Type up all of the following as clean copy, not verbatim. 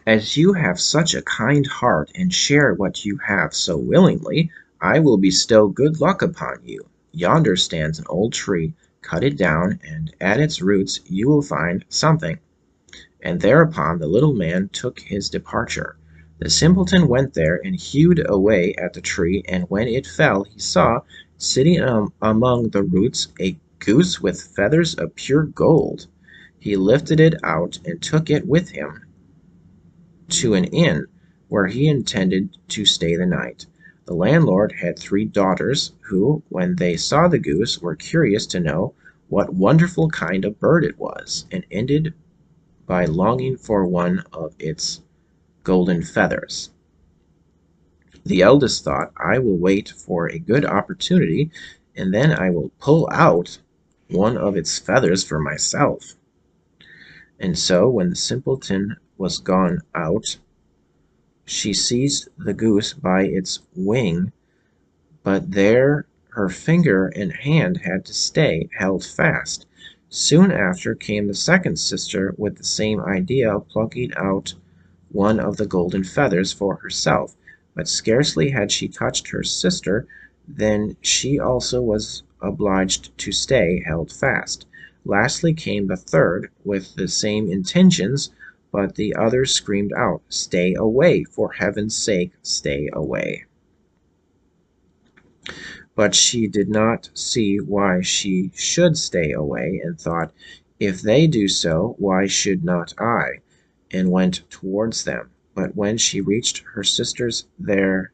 As you have such a kind heart and share what you have so willingly, I will bestow good luck upon you. Yonder stands an old tree. Cut it down, and at its roots you will find something. And thereupon the little man took his departure. The simpleton went there and hewed away at the tree, and when it fell he saw, sitting among the roots, a goose with feathers of pure gold. He lifted it out and took it with him to an inn, where he intended to stay the night. The landlord had three daughters, who, when they saw the goose, were curious to know what wonderful kind of bird it was, and ended by longing for one of its golden feathers. The eldest thought, I will wait for a good opportunity, and then I will pull out one of its feathers for myself. And so, when the simpleton was gone out, she seized the goose by its wing, but there her finger and hand had to stay, held fast. Soon after came the second sister with the same idea of plucking out one of the golden feathers for herself, but scarcely had she touched her sister than she also was obliged to stay, held fast. Lastly came the third, with the same intentions, but the others screamed out, Stay away, for heaven's sake, stay away. But she did not see why she should stay away, and thought, If they do so, why should not I? And went towards them. But when she reached her sisters there,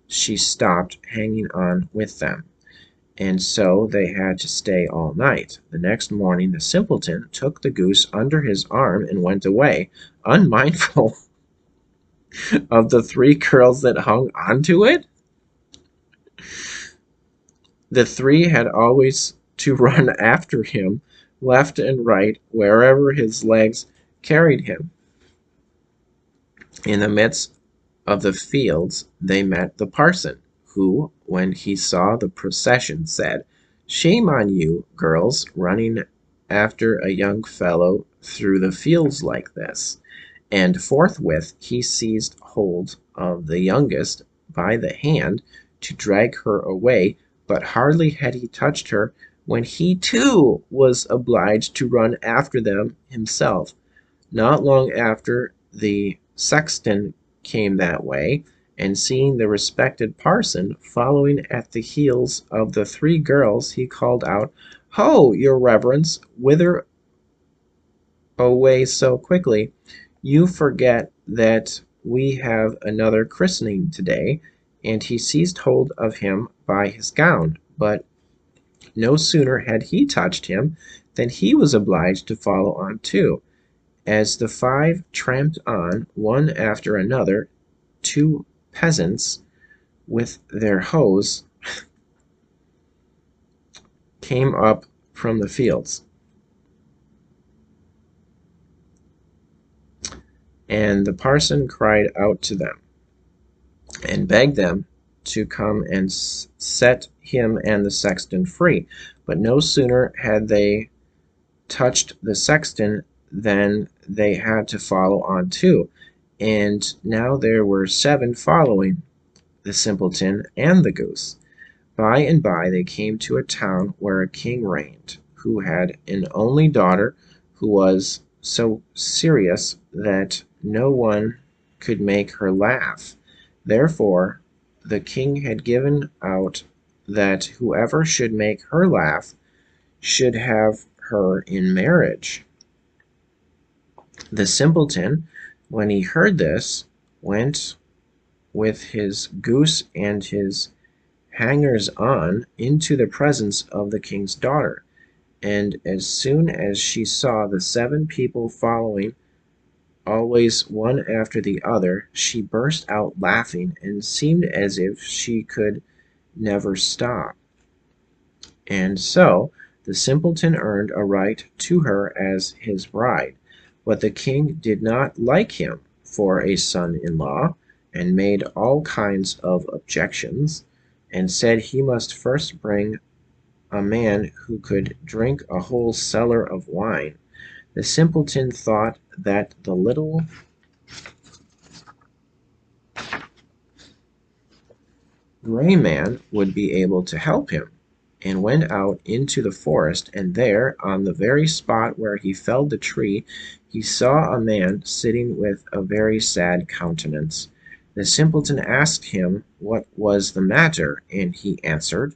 she stopped, hanging on with them. And so they had to stay all night. The next morning the simpleton took the goose under his arm and went away, unmindful of the three girls that hung onto it. The three had always to run after him, left and right, wherever his legs carried him. In the midst of the fields they met the parson, who, when he saw the procession, said, Shame on you, girls, running after a young fellow through the fields like this. And forthwith he seized hold of the youngest by the hand to drag her away, but hardly had he touched her when he too was obliged to run after them himself. Not long after, the sexton came that way, and seeing the respected parson following at the heels of the three girls, he called out, Ho, your reverence, whither away so quickly? You forget that we have another christening today. And he seized hold of him by his gown, but no sooner had he touched him than he was obliged to follow on too. As the five tramped on, one after another, two peasants with their hoes came up from the fields, and the parson cried out to them and begged them to come and set him and the sexton free. But no sooner had they touched the sexton than they had to follow on too, and now there were seven following the simpleton and the goose. By and by they came to a town where a king reigned, who had an only daughter who was so serious that no one could make her laugh. Therefore the king had given out that whoever should make her laugh should have her in marriage. The simpleton, when he heard this, went with his goose and his hangers on into the presence of the king's daughter, and as soon as she saw the seven people following, always one after the other, she burst out laughing, and seemed as if she could never stop. And so the simpleton earned a right to her as his bride. But the king did not like him for a son-in-law, and made all kinds of objections, and said he must first bring a man who could drink a whole cellar of wine. The simpleton thought that the little Gray Man would be able to help him, and went out into the forest, and there, on the very spot where he felled the tree, he saw a man sitting with a very sad countenance. The simpleton asked him what was the matter, and he answered,